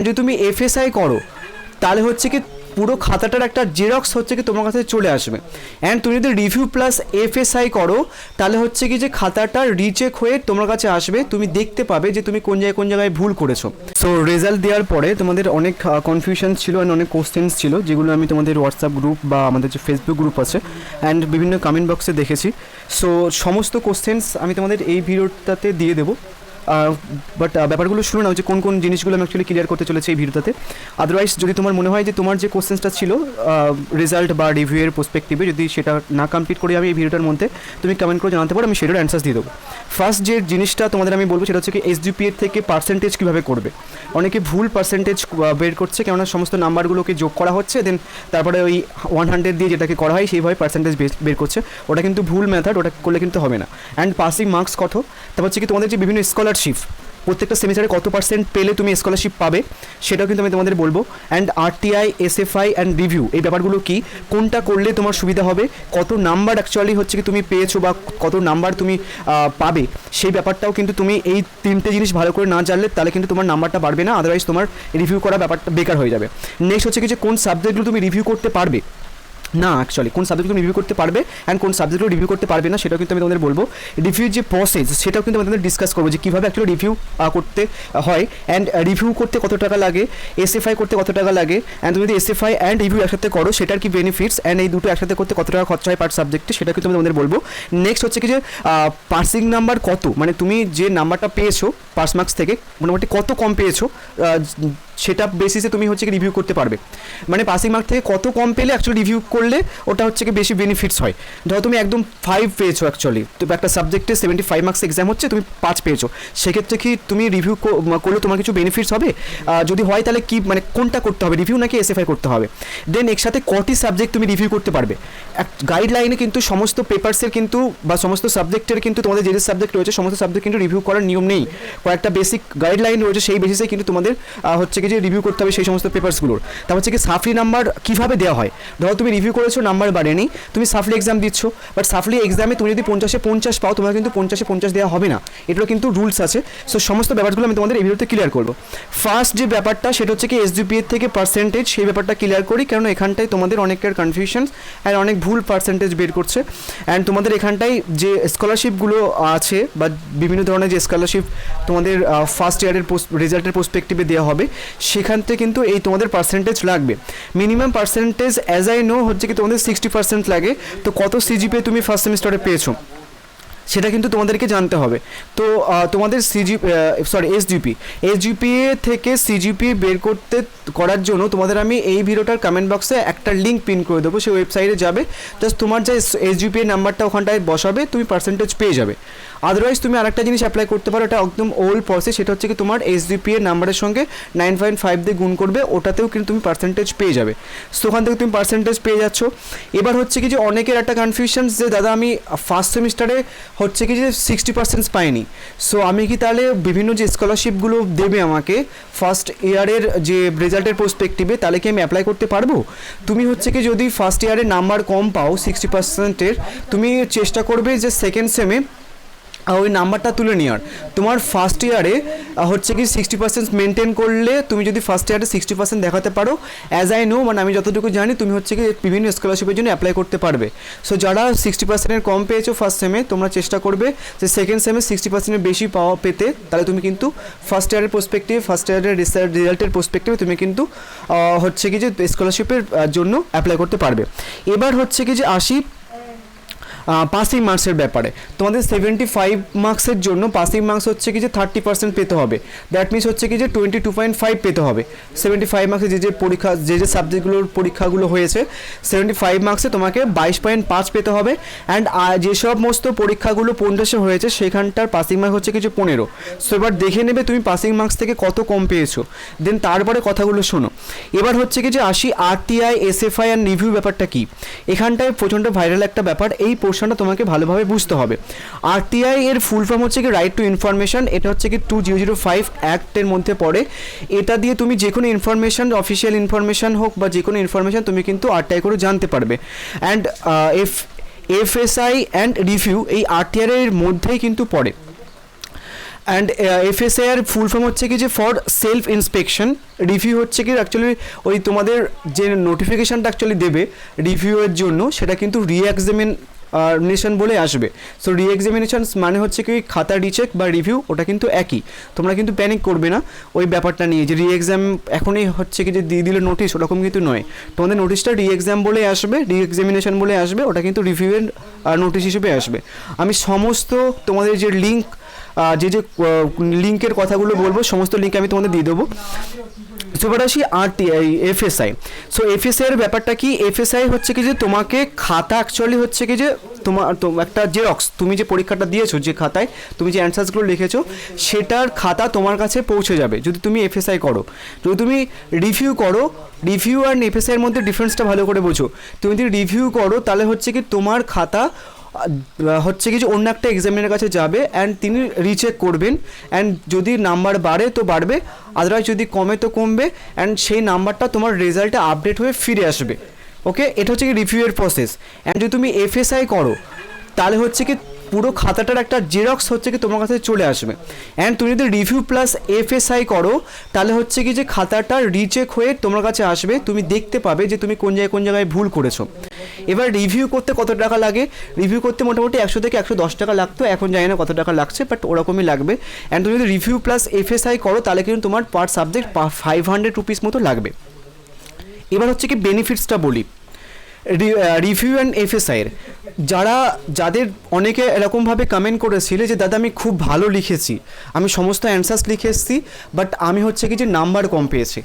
যদি তুমি এফএসআই করো তাহলে হচ্ছে কি পুরো খাতাটার একটা জেরক্স হচ্ছে কি তোমার কাছে চলে আসবে। অ্যান্ড তুমি যদি রিভিউ প্লাস এফএসআই করো তাহলে হচ্ছে কি যে খাতাটা রিচেক হয়ে তোমার কাছে আসবে, তুমি দেখতে পাবে যে তুমি কোন জায়গায় ভুল করেছো। সো রেজাল্ট দেওয়ার পরে তোমাদের অনেক কনফিউশন ছিল অ্যান্ড অনেক কোশ্চেন্স ছিল, যেগুলো আমি তোমাদের হোয়াটসঅ্যাপ গ্রুপ বা আমাদের যে ফেসবুক গ্রুপ আছে অ্যান্ড বিভিন্ন কমেন্ট বক্সে দেখেছি। সো সমস্ত কোশ্চেন্স আমি তোমাদের এই ভিডিওটাতে দিয়ে দেবো। বাট ব্যাপারগুলো শুনে নাও যে কোন কোন জিনিসগুলো আমি অ্যাকচুয়ালি ক্লিয়ার করতে চলেছি এই ভিডিওতে। আদারওয়াইজ যদি তোমার মনে হয় যে তোমার যে কোশ্চেন্সটা ছিল রেজাল্ট বা রিভিউয়ের পার্সপেক্টিভে, যদি সেটা না কমপ্লিট করে আমি এই ভিডিওটার মধ্যে, তুমি কমেন্ট করে জানাতে পারো, আমি সেটার অ্যান্সার দিয়ে দেবো। ফার্স্ট যে জিনিসটা তোমাদের আমি বলবো সেটা হচ্ছে কি এসজিপিএ থেকে পার্সেন্টেজ কীভাবে করবে। অনেকে ভুল পার্সেন্টেজ বের করছে, কেননা সমস্ত নাম্বারগুলোকে যোগ করা হচ্ছে, দেন তারপরে ওই 100 দিয়ে যেটাকে করা হয় সেইভাবে পার্সেন্টেজ বের করছে। ওটা কিন্তু ভুল মেথড, ওটা করলে কিন্তু হবে না। অ্যান্ড পাসিং মার্কস কত, তারপর হচ্ছে কি তোমাদের যে বিভিন্ন স্কলারশিপ প্রত্যেকটা সেমিস্টারে কত পার্সেন্ট পেলে তুমি স্কলারশিপ পাবে সেটাও কিন্তু আমি তোমাদের বলবো। And RTI, SFI and review, এই ব্যাপারগুলো কি, কোনটা করলে তোমার সুবিধা হবে, কত নাম্বার অ্যাকচুয়ালি হচ্ছে কি তুমি পেয়েছো বা কত নাম্বার তুমি পাবে, সেই ব্যাপারটাও কিন্তু তুমি এই তিনটে জিনিস ভালো করে না জানলে তাহলে কিন্তু তোমার নাম্বারটা বাড়বে না, আদারওয়াইজ তোমার রিভিউ করা ব্যাপারটা বেকার হয়ে যাবে। নেক্সট হচ্ছে কি যে কোন সাবজেক্টগুলো তুমি রিভিউ করতে পারবে না, অ্যাকচুয়ালি কোন সাবজেক্টগুলো রিভিউ করতে পারবে অ্যান্ড কোন সাবজেক্টগুলো রিভিউ করতে পারবে না সেটাও কিন্তু আমি তোমাদের বলবো। রিভিউ যে প্রসেস সেটাও কিন্তু আমাদের ডিসকাস করবো যে কীভাবে অ্যাকচুয়ালি রিভিউ করতে হয়, অ্যান্ড রিভিউ করতে কত টাকা লাগে, এসএফআই করতে কত টাকা লাগে, অ্যান্ড তুমি যদি এসএফআই অ্যান্ড রিভিউ একসাথে করো সেটার কি বেনিফিটস, অ্যান্ড এই দুটো একসাথে করতে কত টাকা খরচা হয় পার সাবজেক্টে সেটা কিন্তু আমি তোমাদের বলবো। নেক্সট হচ্ছে কি যে পাসিং নাম্বার কত, মানে তুমি যে নাম্বারটা পেয়েছো পাস মার্কস থেকে মোটামুটি কত কম পেয়েছো সেটা বেসিসে তুমি হচ্ছে কি রিভিউ করতে পারবে। মানে পাসিং মার্ক থেকে কত কম পেলে অ্যাকচুয়ালি রিভিউ করলে ওটা হচ্ছে কি বেশি বেনিফিটস হয়। ধরো তুমি একদম 5 পেয়েছো, অ্যাকচুয়ালি তো একটা সাবজেক্টে 75 মার্কস এক্সাম হচ্ছে, তুমি 5 পেয়েছো, সেক্ষেত্রে কি তুমি রিভিউ করলে তোমার কিছু বেনিফিটস হবে, যদি হয় তাহলে কি মানে কোনটা করতে হবে, রিভিউ নাকি এসএফআই করতে হবে। দেন একসাথে কটি সাবজেক্ট তুমি রিভিউ করতে পারবে। গাইডলাইনে কিন্তু সমস্ত পেপারসের কিন্তু বা সমস্ত সাবজেক্টের কিন্তু তোমাদের যে সাবজেক্ট রয়েছে সমস্ত সাবজেক্ট কিন্তু রিভিউ করার নিয়ম নেই, কয়েকটা বেসিক গাইডলাইন রয়েছে, সেই বেসিসে কিন্তু তোমাদের হচ্ছে কি যে রিভিউ করতে হবে সেই সমস্ত পেপারসগুলোর। তারপর হচ্ছে কি সাফলি নাম্বার কীভাবে দেওয়া হয়। ধরো তুমি রিভিউ করেছো, নাম্বার বাড়েনি, তুমি সাফলি এক্সাম দিচ্ছ, বাট সাফলি এক্সামে তুমি যদি 50-এ 50 পাও তোমাকে কিন্তু 50-এ 50 দেওয়া হবে না, এটারও কিন্তু রুলস আছে। সো সমস্ত ব্যাপারগুলো আমি তোমাদের এই ভিডিওতে ক্লিয়ার করবো। ফার্স্ট যে ব্যাপারটা সেটা হচ্ছে কি এসজিপিএ থেকে পার্সেন্টেজ, সেই ব্যাপারটা ক্লিয়ার করি, কারণ এখানটায় তোমাদের অনেকের কনফিউশন অ্যান্ড অনেক ভুল পার্সেন্টেজ বের করছে। অ্যান্ড তোমাদের এখানটায় যে স্কলারশিপগুলো আছে বা বিভিন্ন ধরনের যে স্কলারশিপ তোমাদের ফার্স্ট ইয়ারের রেজাল্টের পার্সপেক্টিভে দেওয়া হবে, সেখান থেকে কিন্তু এই তোমাদের পার্সেন্টেজ লাগবে। Minimum percentage as I know হচ্ছে কি তোমাদের 60% লাগে। তো কত সিজিপিএ তুমি ফার্স্ট সেমিস্টারে পেয়েছো সেটা কিন্তু তোমাদেরকে জানতে হবে। তো তোমাদের এসজিপিএ থেকে সিজিপিএ বের করার জন্য তোমাদের আমি এই ভিডিওটার কমেন্ট বক্সে একটা লিঙ্ক পিন করে দেবো, সেই ওয়েবসাইটে যাবে, জাস্ট তোমার যে এসজিপিএ নাম্বারটা ওখানটায় বসাবে, তুমি পার্সেন্টেজ পেয়ে যাবে। আদারওয়াইজ তুমি আরেকটা জিনিস অ্যাপ্লাই করতে পারো, এটা একদম ওল্ড প্রসেস, সেটা হচ্ছে কি তোমার এসজিপিএ নাম্বারের সঙ্গে 9.5 দিয়ে গুণ করবে, ওটাতেও কিন্তু তুমি পার্সেন্টেজ পেয়ে যাবে। সো ওখান থেকে তুমি পার্সেন্টেজ পেয়ে যাচ্ছ। এবার হচ্ছে কি যে অনেকের একটা কনফিউশন যে দাদা আমি ফার্স্ট সেমিস্টারে হচ্ছে কি যে 60% পাইনি, সো আমি কি তাহলে বিভিন্ন যে স্কলারশিপগুলো দেবে আমাকে ফার্স্ট ইয়ারের যে রেজাল্টের পার্সপেক্টিভে, তাহলে কি আমি অ্যাপ্লাই করতে পারবো। তুমি হচ্ছে কি যদি ফার্স্ট ইয়ারে নাম্বার কম পাও 60%-এর, তুমি চেষ্টা করবে যে সেকেন্ড সেমে ওই নাম্বারটা তুলে নেওয়ার। তোমার ফার্স্ট ইয়ারে হচ্ছে কি 60% মেনটেন করলে, তুমি যদি ফার্স্ট ইয়ারে 60% দেখাতে পারো, অ্যাজ আই নো মানে আমি যতটুকু জানি, তুমি হচ্ছে কি বিভিন্ন স্কলারশিপের জন্য অ্যাপ্লাই করতে পারবে। সো যারা 60%-এর কম পেয়েছো ফার্স্ট সেমে, তোমরা চেষ্টা করবে যে সেকেন্ড সেমে 60%-এর বেশি পেতে, তাহলে তুমি কিন্তু ফার্স্ট ইয়ারের পার্সপেক্টিভ, ফার্স্ট ইয়ারের রেজাল্টের পার্সপেক্টিভে তুমি কিন্তু হচ্ছে কি যে স্কলারশিপের জন্য অ্যাপ্লাই করতে পারবে। এবার হচ্ছে কি যে আসি পাসিং মার্কসের ব্যাপারে। তোমাদের 75 মার্কসের জন্য পাসিং মার্কস হচ্ছে কি যে 30% পেতে হবে, দ্যাট মিনস হচ্ছে কি যে 22.5 পেতে হবে। 75 মার্কসে যে পরীক্ষা যে সাবজেক্টগুলোর পরীক্ষাগুলো হয়েছে 75 মার্কসে তোমাকে 22.5 পেতে হবে। অ্যান্ড যে সমস্ত পরীক্ষাগুলো 50-এ হয়েছে সেখানটার পাসিং মার্ক হচ্ছে কিছু 15। সো এবার দেখে নেবে তুমি পাসিং মার্কস থেকে কত কম পেয়েছো, দেন তারপরে কথাগুলো শোনো। এবার হচ্ছে কি যে আসি আরটিআই, এসএফআই অ্যান্ড রিভিউ ব্যাপারটা কি। এখানটায় প্রচণ্ড ভাইরাল একটা ব্যাপার, এই পোর্শনটা তোমাকে ভালোভাবে বুঝতে হবে। আরটিআই এর ফুল ফর্ম হচ্ছে কি রাইট টু ইনফরমেশন, এটা হচ্ছে কি 2005 অ্যাক্টের মধ্যে পড়ে। এটা দিয়ে তুমি যে কোনো ইনফরমেশন, অফিসিয়াল ইনফরমেশন হোক বা যে কোনো ইনফরমেশন তুমি কিন্তু আরটিআই করে জানতে পারবে। অ্যান্ড এফএসআই অ্যান্ড রিভিউ এই আরটিআই এর মধ্যেই কিন্তু পড়ে। অ্যান্ড এফএসআই এর ফুল ফর্ম হচ্ছে কি যে ফর সেলফ ইন্সপেকশন। রিভিউ হচ্ছে কি অ্যাকচুয়ালি ওই তোমাদের যে নোটিফিকেশানটা অ্যাকচুয়ালি দেবে রিভিউয়ের জন্য সেটা কিন্তু রিএক্সামিনেশন বলে আসবে। সো রিএক্সামিনেশন মানে হচ্ছে কি খাতা রিচেক বা রিভিউ, ওটা কিন্তু একই। তোমরা কিন্তু প্যানিক করবে না ওই ব্যাপারটা নিয়ে যে রিএক্সাম এখনই হচ্ছে কি যে দিয়ে দিলে নোটিশ, ওরকম কিন্তু নয়। তোমাদের নোটিশটা রিএক্সাম বলে আসবে, রিএক্সামিনেশন বলে আসবে, ওটা কিন্তু রিভিউয়ের নোটিশ হিসেবে আসবে। আমি সমস্ত তোমাদের যে লিঙ্ক যে লিঙ্কের কথাগুলো বলবো সমস্ত লিঙ্ক আমি তোমাদের দিয়ে দেবো। সো এবার আসি এফএসআই। সো এফএসআই এর ব্যাপারটা কি, এফএসআই হচ্ছে কি যে তোমাকে খাতা অ্যাকচুয়ালি হচ্ছে কি যে তোমার একটা জেরক্স, তুমি যে পরীক্ষাটা দিয়েছো যে খাতায় তুমি যে অ্যান্সার্সগুলো লিখেছো সেটার খাতা তোমার কাছে পৌঁছে যাবে যদি তুমি এফএসআই করো। যদি তুমি রিভিউ করো, রিভিউ আর এফএসআই এর মধ্যে ডিফারেন্সটা ভালো করে বোঝো। তুমি যদি রিভিউ করো তাহলে হচ্ছে কি তোমার খাতা হচ্ছে কি যে অন্য একটা এক্সামিনের কাছে যাবে অ্যান্ড তিনি রিচেক করবেন, অ্যান্ড যদি নাম্বার বাড়ে তো বাড়বে, আদারওয়াইজ যদি কমে তো কমবে, অ্যান্ড সেই নাম্বারটা তোমার রেজাল্টে আপডেট হয়ে ফিরে আসবে। ওকে, এটা হচ্ছে কি রিভিউয়ের প্রসেস। অ্যান্ড যদি তুমি এফএসআই করো তাহলে হচ্ছে কি পুরো খাতাটার একটা জেরক্স হচ্ছে কি তোমার কাছে চলে আসবে। অ্যান্ড তুমি যদি রিভিউ প্লাস এফএসআই করো তাহলে হচ্ছে কি যে খাতাটা রিচেক হয়ে তোমার কাছে আসবে, তুমি দেখতে পাবে যে তুমি কোন জায়গায় ভুল করেছো। এবার রিভিউ করতে কত টাকা লাগে, রিভিউ করতে মোটামুটি 100 থেকে 110 টাকা লাগতো, এখন জানি না কত টাকা লাগছে, বাট ওরকমই লাগবে। অ্যান্ড তুমি যদি রিভিউ প্লাস এফএসআই করো তাহলে কিন্তু তোমার পার সাবজেক্ট 500 রুপিস মতো লাগবে। এবার হচ্ছে কি বেনিফিটসটা বলি রিভিউ অ্যান্ড এফএসআইয়ের। যাদের অনেকে এরকমভাবে কমেন্ট করেছিলে যে দাদা আমি খুব ভালো লিখেছি, আমি সমস্ত অ্যান্সার্স লিখে এসেছি, বাট আমি হচ্ছে কি যে নাম্বার কম পেয়েছি,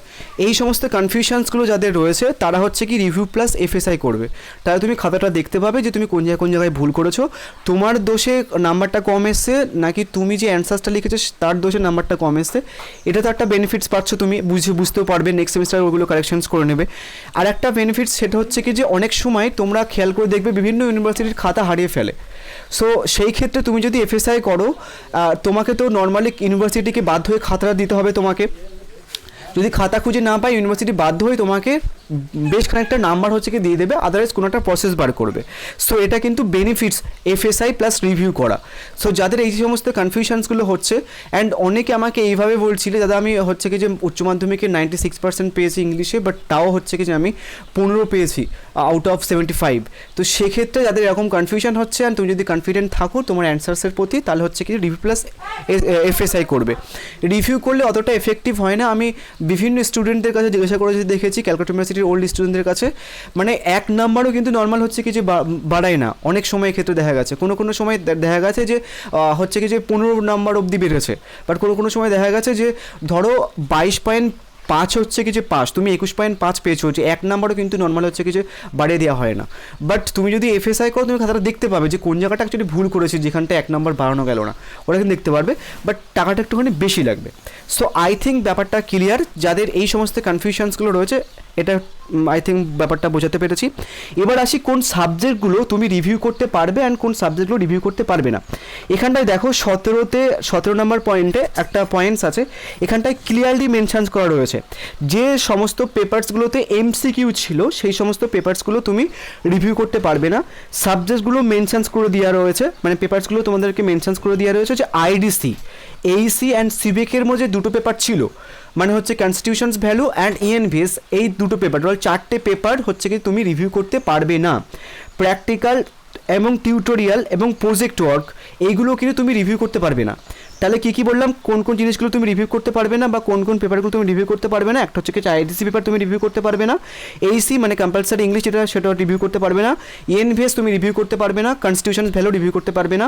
এই সমস্ত কনফিউশনসগুলো যাদের রয়েছে তারা হচ্ছে কি রিভিউ প্লাস এফএসআই করবে। তাহলে তুমি খাতাটা দেখতে পাবে যে তুমি কোন জায়গায় ভুল করেছো, তোমার দোষে নাম্বারটা কম এসছে নাকি তুমি যে অ্যান্সার্সটা লিখেছো তার দোষে নাম্বারটা কম এসছে। এটা তো একটা বেনিফিটস পাচ্ছ, তুমি বুঝতেও পারবে, নেক্সট সেমিস্টার ওগুলো কারেকশনস করে নেবে। আর একটা বেনিফিটস সেটা হচ্ছে কি যে অনেক সময় তোমরা খেয়াল করে দেখবে বিভিন্ন ইউনিভার্সিটির খাতা হারিয়ে ফেলে। সো সেই ক্ষেত্রে তুমি যদি এফএসআই করো তোমাকে তো নর্মালি ইউনিভার্সিটিকে বাধ্য হয়ে খাতাটা দিতে হবে তোমাকে। যদি খাতা খুঁজে না পাই ইউনিভার্সিটি বাধ্য হয়ে তোমাকে বেশ খানিকটা নাম্বার হচ্ছে কি দিয়ে দেবে, আদারওয়াইজ কোনো একটা প্রসেস বার করবে। সো এটা কিন্তু বেনিফিটস এফএসআই প্লাস রিভিউ করা। সো যাদের এই সমস্ত কনফিউশনসগুলো হচ্ছে, অ্যান্ড অনেকে আমাকে এইভাবে বলছিলে দাদা আমি হচ্ছে কি যে উচ্চ মাধ্যমিকে 96% পেয়েছি ইংলিশে, বাট তাও হচ্ছে কি যে আমি 15 পেয়েছি আউট অফ 75। তো সেক্ষেত্রে যাদের এরকম কনফিউশন হচ্ছে অ্যান্ড তুমি যদি কনফিডেন্ট থাকো তোমার অ্যান্সার্সের প্রতি, তাহলে হচ্ছে কি রিভিউ প্লাস এফএসআই করবে। রিভিউ করলে অতটা এফেক্টিভ হয় না, আমি বিভিন্ন স্টুডেন্টদের কাছে জিজ্ঞাসা করে দেখেছি, ক্যালকাটা ইউনিভার্সিটির ওল্ড স্টুডেন্টদের কাছে, মানে 1 নাম্বারও কিন্তু নর্মাল হচ্ছে কি যে বাড়ায় না। অনেক সময় ক্ষেত্রে দেখা গেছে, কোনো সময় দেখা গেছে যে হচ্ছে কি যে 15 নাম্বার অবধি বেড়েছে, বাট কোনো সময় দেখা গেছে যে ধরো 22.5 হচ্ছে কি যে পাস, তুমি 21.5 পেয়েছো, যে 1 নাম্বারও কিন্তু নর্মাল হচ্ছে কি যে বাড়িয়ে দেওয়া হয় না। বাট তুমি যদি এফএসআই করো তুমি খাতাটা দেখতে পাবে যে কোন জায়গাটা অ্যাকচুয়ালি ভুল করেছে, যেখানটা 1 নাম্বার বাড়ানো গেল না, ওরা কিন্তু দেখতে পারবে, বাট টাকাটা একটুখানি বেশি লাগবে। সো আই থিঙ্ক ব্যাপারটা ক্লিয়ার, যাদের এই সমস্ত কনফিউশনসগুলো রয়েছে এটা আই থিঙ্ক ব্যাপারটা বোঝাতে পেরেছি। এবার আসি কোন সাবজেক্টগুলো তুমি রিভিউ করতে পারবে অ্যান্ড কোন সাবজেক্টগুলো রিভিউ করতে পারবে না। এখানটায় দেখো 17 নম্বর পয়েন্টে একটা পয়েন্টস আছে, এখানটায় ক্লিয়ারলি মেনশনস করা রয়েছে যে সমস্ত পেপারসগুলোতে এমসিকিউ ছিল সেই সমস্ত পেপারসগুলো তুমি রিভিউ করতে পারবে না। সাবজেক্টসগুলো মেনশনস করে দেওয়া রয়েছে, মানে পেপারসগুলো তোমাদেরকে মেনশনস করে দেওয়া রয়েছে যে আইডিসি, এইসি অ্যান্ড সিভিকের মধ্যে 2টো পেপার ছিল, মানে হচ্ছে কনস্টিটিউশনস ভ্যালু অ্যান্ড ইএনভিএস, এই 2টো পেপার, টোটাল 4টে পেপার হচ্ছে কি তুমি রিভিউ করতে পারবে না। প্র্যাকটিক্যাল এবং টিউটোরিয়াল এবং প্রজেক্ট ওয়ার্ক এইগুলো কিন্তু তুমি রিভিউ করতে পারবে না। তাহলে কী বললাম, কোন জিনিসগুলো তুমি রিভিউ করতে পারবে না বা কোন পেপারগুলো তুমি রিভিউ করতে পারবে না। একটা হচ্ছে কি আইডিসি পেপার তুমি রিভিউ করতে পারবে না, এইসি মানে কম্পালসারি ইংলিশ সেটা রিভিউ করতে পারবে না, ইএনভিএস তুমি রিভিউ করতে পারবে না, কনস্টিটিউশন ভ্যালু রিভিউ করতে পারবে না,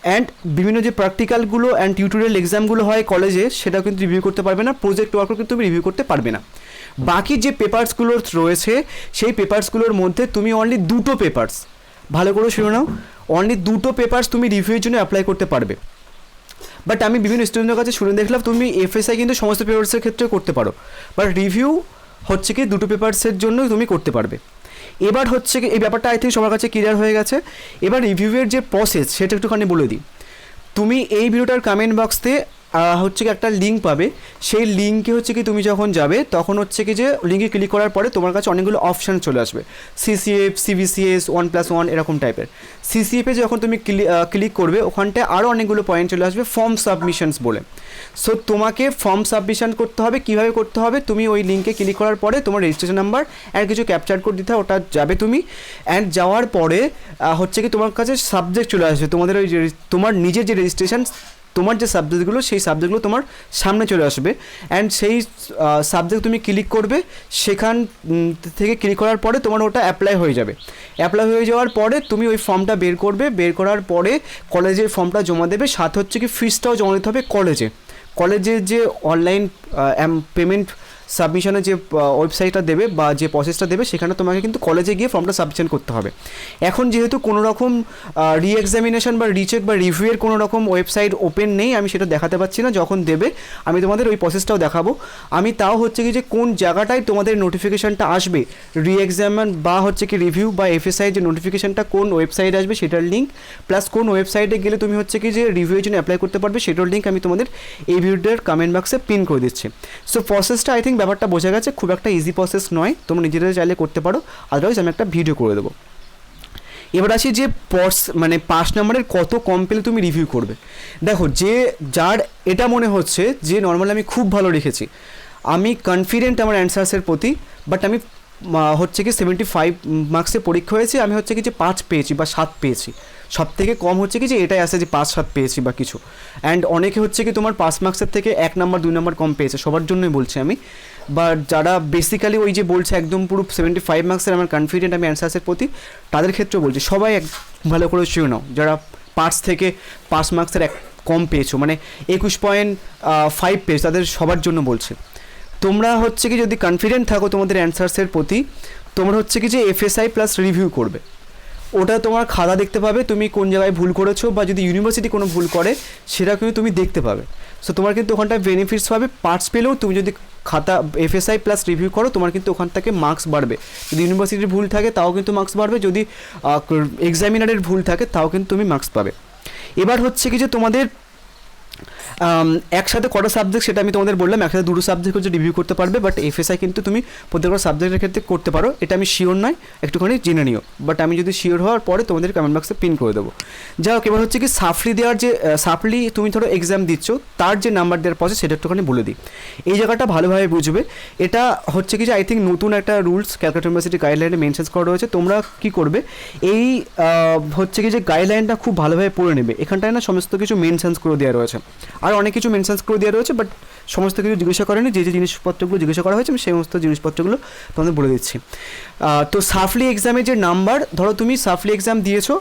অ্যান্ড বিভিন্ন যে প্র্যাকটিক্যালগুলো অ্যান্ড টিউটোরিয়াল এক্সামগুলো হয় কলেজে সেটাও কিন্তু রিভিউ করতে পারবে না, প্রজেক্ট ওয়ার্কও কিন্তু তুমি রিভিউ করতে পারবে না। বাকি যে পেপারসগুলো রয়েছে সেই পেপারসগুলোর মধ্যে তুমি অনলি 2টো পেপারস, ভালো করে শুনে নাও, অনলি 2টো পেপারস তুমি রিভিউয়ের জন্য অ্যাপ্লাই করতে পারবে। বাট আমি বিভিন্ন স্টুডেন্টের কাছে শুনে দেখলাম তুমি এফএসআই কিন্তু সমস্ত পেপারসের ক্ষেত্রে করতে পারো, বাট রিভিউ হচ্ছে কি 2টো পেপারসের জন্য তুমি করতে পারবে। এবার হচ্ছে কি এই ব্যাপারটা আই থিঙ্ক সবার কাছে ক্লিয়ার হয়ে গেছে। এবার রিভিউয়ের যে প্রসেস সেটা একটুখানি বলে দিই। তুমি এই ভিডিওটার কমেন্ট বক্সে হচ্ছে কি একটা লিঙ্ক পাবে, সেই লিঙ্কে হচ্ছে কি তুমি যখন যাবে তখন হচ্ছে কি যে লিঙ্কে ক্লিক করার পরে তোমার কাছে অনেকগুলো অপশান চলে আসবে, সিসিএফ, সিবিসিএস, 1+1 এরকম টাইপের। সিসিএফে যখন তুমি ক্লিক করবে ওখানটায় আরও অনেকগুলো পয়েন্ট চলে আসবে ফর্ম সাবমিশনস বলে। সো তোমাকে ফর্ম সাবমিশন করতে হবে। কীভাবে করতে হবে, তুমি ওই লিঙ্কে ক্লিক করার পরে তোমার রেজিস্ট্রেশন নাম্বার অ্যান্ড কিছু ক্যাপচার কোড দিতে হবে, ওটা যাবে তুমি। অ্যান্ড যাওয়ার পরে হচ্ছে কি তোমার কাছে সাবজেক্ট চলে আসবে, তোমাদের ওই তোমার নিজের যে রেজিস্ট্রেশন, তোমার যে সাবজেক্টগুলো সেই সাবজেক্টগুলো তোমার সামনে চলে আসবে। অ্যান্ড সেই সাবজেক্ট তুমি ক্লিক করবে, সেখান থেকে ক্লিক করার পরে তোমার ওটা অ্যাপ্লাই হয়ে যাবে। অ্যাপ্লাই হয়ে যাওয়ার পরে তুমি ওই ফর্মটা বের করবে, বের করার পরে কলেজের ফর্মটা জমা দেবে, সাথে হচ্ছে কি ফিসটাও জমা দিতে হবে কলেজের যে অনলাইন পেমেন্ট সাবমিশনের যে ওয়েবসাইটটা দেবে বা যে প্রসেসটা দেবে, সেখানে তোমাকে কিন্তু কলেজে গিয়ে ফর্মটা সাবমিশন করতে হবে। এখন যেহেতু কোনো রকম রিএক্সামিনেশন বা রিচেক বা রিভিউয়ের কোনো রকম ওয়েবসাইট ওপেন নেই, আমি সেটা দেখাতে পারছি না। যখন দেবে আমি তোমাদের ওই প্রসেসটাও দেখাবো। আমি তাও হচ্ছে কি যে কোন জায়গাটায় তোমাদের নোটিফিকেশানটা আসবে, রিএক্সামিন বা হচ্ছে কি রিভিউ বা এফএসআই যে নোটিফিকেশানটা কোন ওয়েবসাইট আসবে সেটার লিঙ্ক, প্লাস কোন ওয়েবসাইটে গেলে তুমি হচ্ছে কি যে রিভিউয়ের জন্য অ্যাপ্লাই করতে পারবে সেটার লিঙ্ক আমি তোমাদের এই ভিডিওর কমেন্ট বক্সে পিন করে দিচ্ছি। সো প্রসেসটা আই থিঙ্ক ব্যাপারটা বোঝা গেছে, খুব একটা ইজি প্রসেস নয়, তোমরা নিজেরা চাইলে করতে পারো, আদারওয়াইজ আমি একটা ভিডিও করে দেবো। এবার আসি যে মানে 5 নম্বরের কত কম পেলে তুমি রিভিউ করবে। দেখো, যার এটা মনে হচ্ছে যে নর্মালি আমি খুব ভালো লিখেছি, আমি কনফিডেন্ট আমার অ্যান্সার্সের প্রতি, বাট আমি হচ্ছে কি 75 মার্কসে পরীক্ষা হয়েছে, আমি হচ্ছে কি যে 5 পেয়েছি বা 7 পেয়েছি, সব থেকে কম হচ্ছে কি যে এটাই আসে যে 5-7 পেয়েছি বা কিছু। অ্যান্ড অনেকে হচ্ছে কি তোমার 5 মার্কসের থেকে 1 নাম্বার 2 নাম্বার কম পেয়েছে, সবার জন্যই বলছি আমি। বা যারা বেসিক্যালি ওই যে বলছে একদম পুরো 75 মার্কসের আমার কনফিডেন্ট আমি অ্যান্সার্সের প্রতি, তাদের ক্ষেত্রেও বলছি সবাই ভালো করে শুনে নাও, যারা 5 থেকে 5 মার্কসের কম পেয়েছো, মানে 21.5 পেয়েছো, তাদের সবার জন্য বলছে। তোমরা হচ্ছে কি যদি কনফিডেন্ট থাকো তোমাদের অ্যান্সার্সের প্রতি, তোমরা হচ্ছে কি যে এফএসআই প্লাস রিভিউ করবে, ওটা তোমার খাতা দেখতে পাবে তুমি কোন জায়গায় ভুল করেছো, বা যদি ইউনিভার্সিটি কোনো ভুল করে সেটা কিন্তু তুমি দেখতে পাবে। সো তোমার কিন্তু ওখানটায় বেনিফিটস পাবে, পার্টস পেলেও তুমি যদি খাতা এফএসআই প্লাস রিভিউ করো তোমার কিন্তু ওখান থেকে মার্কস বাড়বে। যদি ইউনিভার্সিটির ভুল থাকে তাও কিন্তু মার্কস বাড়বে, যদি এক্সামিনারের ভুল থাকে তাও কিন্তু তুমি মার্কস পাবে। এবার হচ্ছে কি যে তোমাদের একসাথে কটা সাবজেক্ট সেটা আমি তোমাদের বললাম, একসাথে 2টো সাবজেক্ট হচ্ছে রিভিউ করতে পারবে, বাট এফএসআই কিন্তু তুমি প্রত্যেকটা সাবজেক্টের ক্ষেত্রে করতে পারো, এটা আমি শিওর নয়, একটুখানি জেনে নিও, বাট আমি যদি শিওর হওয়ার পরে তোমাদের কমেন্ট বক্সে পিন করে দেবো। যাই হোক, এবার হচ্ছে কি সাপ্লি দেওয়ার যে সাপ্লি তুমি ধরো এক্সাম দিচ্ছ তার যে নাম্বার দেওয়ার প্রসেস সেটা একটুখানি বলে দিই। এই জায়গাটা ভালোভাবে বুঝবে, এটা হচ্ছে কি যে আই থিঙ্ক নতুন একটা রুলস ক্যালকাটা ইউনিভার্সিটি গাইডলাইনে মেনশন করা রয়েছে। তোমরা কী করবে, এই হচ্ছে কি যে গাইডলাইনটা খুব ভালোভাবে পড়ে নেবে, এখানটায় না সমস্ত কিছু মেনশনস করে দেওয়া রয়েছে, আর অনেক কিছু মেনশনস করে দেওয়া রয়েছে, বাট সমস্ত কিছু জিজ্ঞাসা করেনি, যে জিনিসপত্রগুলো জিজ্ঞাসা করা হয়েছে আমি সেই সমস্ত জিনিসপত্রগুলো তোমাদের বলে দিচ্ছি। তো সাফলি এক্সামের যে নাম্বার, ধরো তুমি সাফলি এক্সাম দিয়েছো,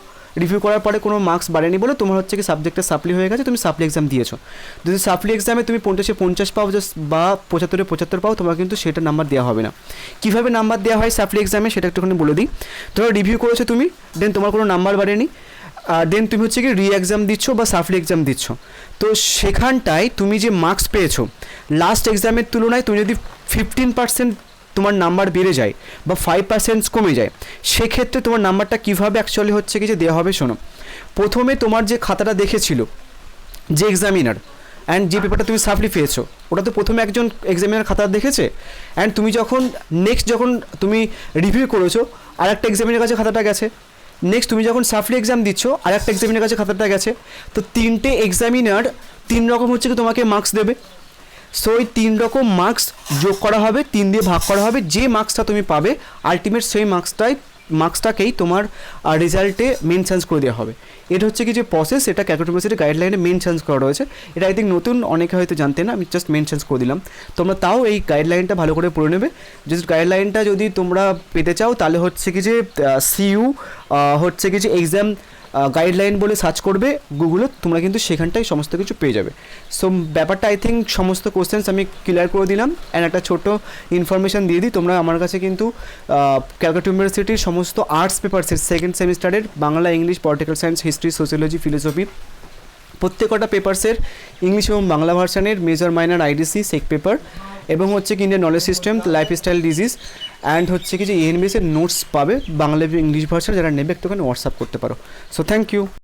রিভিউ করার পরে কোনো মার্কস বাড়েনি বলে তোমার হচ্ছে কি সাবজেক্টটা সাপ্লি হয়ে গেছে, তুমি সাপ্লি এক্সাম দিয়েছো, যদি সাপ্লি এক্সামে তুমি 50-50 পাও বা 75-75 পাও, তোমার কিন্তু সেটা নাম্বার দেওয়া হবে না। কীভাবে নাম্বার দেওয়া হয় সাপ্লি এক্সামে সেটা একটুখানি বলে দিই। ধরো রিভিউ করেছো তুমি, দেন তোমার কোনো নাম্বার বাড়েনি, দেন তুমি হচ্ছে কি রি এক্সাম দিচ্ছ বা সাফলি এক্সাম দিচ্ছ, তো সেখানটায় তুমি যে মার্কস পেয়েছো লাস্ট এক্সামের তুলনায় তুমি যদি 15% তোমার নাম্বার বেড়ে যায় বা 5% কমে যায়, সেক্ষেত্রে তোমার নাম্বারটা কীভাবে অ্যাকচুয়ালি হচ্ছে কি যে দেওয়া হবে শোনো। প্রথমে তোমার যে খাতাটা দেখেছিল যে এক্সামিনার, অ্যান্ড যে পেপারটা তুমি সাপ্লি পেয়েছো ওটা তো প্রথমে একজন এক্সামিনার খাতা দেখেছে, অ্যান্ড তুমি যখন নেক্সট যখন তুমি রিভিউ করেছো আর একটা এক্সামিনার কাছে খাতাটা গেছে, নেক্সট তুমি যখন সাপ্লি এক্সাম দিচ্ছ আর একটা এক্সামিনার কাছে খাতাটা গেছে, তো 3টে এক্সামিনার 3 রকম হচ্ছে কি তোমাকে মার্কস দেবে। সো ওই 3 রকম মার্কস যোগ করা হবে, 3 দিয়ে ভাগ করা হবে, যে মার্কসটা তুমি পাবে আলটিমেট সেই মার্কসটাকেই তোমার রেজাল্টে মেনশনস করে দেওয়া হবে। এটা হচ্ছে কি যে প্রসেস, এটা ক্যালকাটা ইউনিভার্সিটি গাইডলাইনে মেনশনস করা রয়েছে, এটা আই থিঙ্ক নতুন, অনেকে হয়তো জানতে না, আমি জাস্ট মেনশনস করে দিলাম। তোমরা তাও এই গাইডলাইনটা ভালো করে পড়ে নেবে। যদি গাইডলাইনটা যদি তোমরা পেতে চাও তাহলে হচ্ছে কি যে সিইউ হচ্ছে কি যে এক্সাম গাইডলাইন বলে সার্চ করবে গুগলে, তোমরা কিন্তু সেখানটায় সমস্ত কিছু পেয়ে যাবে। সো ব্যাপারটা আই থিঙ্ক সমস্ত কোশ্চেন্স আমি ক্লিয়ার করে দিলাম, অ্যান্ড একটা ছোটো ইনফরমেশান দিয়ে দিই, তোমরা আমার কাছে কিন্তু ক্যালকাটা ইউনিভার্সিটির সমস্ত আর্টস পেপারসের সেকেন্ড সেমিস্টারের Bangla, English, political science, history, sociology, philosophy প্রত্যেকটা পেপারসের ইংলিশ এবং বাংলা ভার্সানের মেজর মাইনর আইডিসি সেক পেপার, এবং হচ্ছে কি Indian knowledge system, lifestyle disease, and হচ্ছে কি যে এএনবিএসের নোটস পাবে বাংলা এবং ইংলিশ ভার্সান, যারা নেবে একটুখানি হোয়াটসঅ্যাপ করতে পারো। So thank you.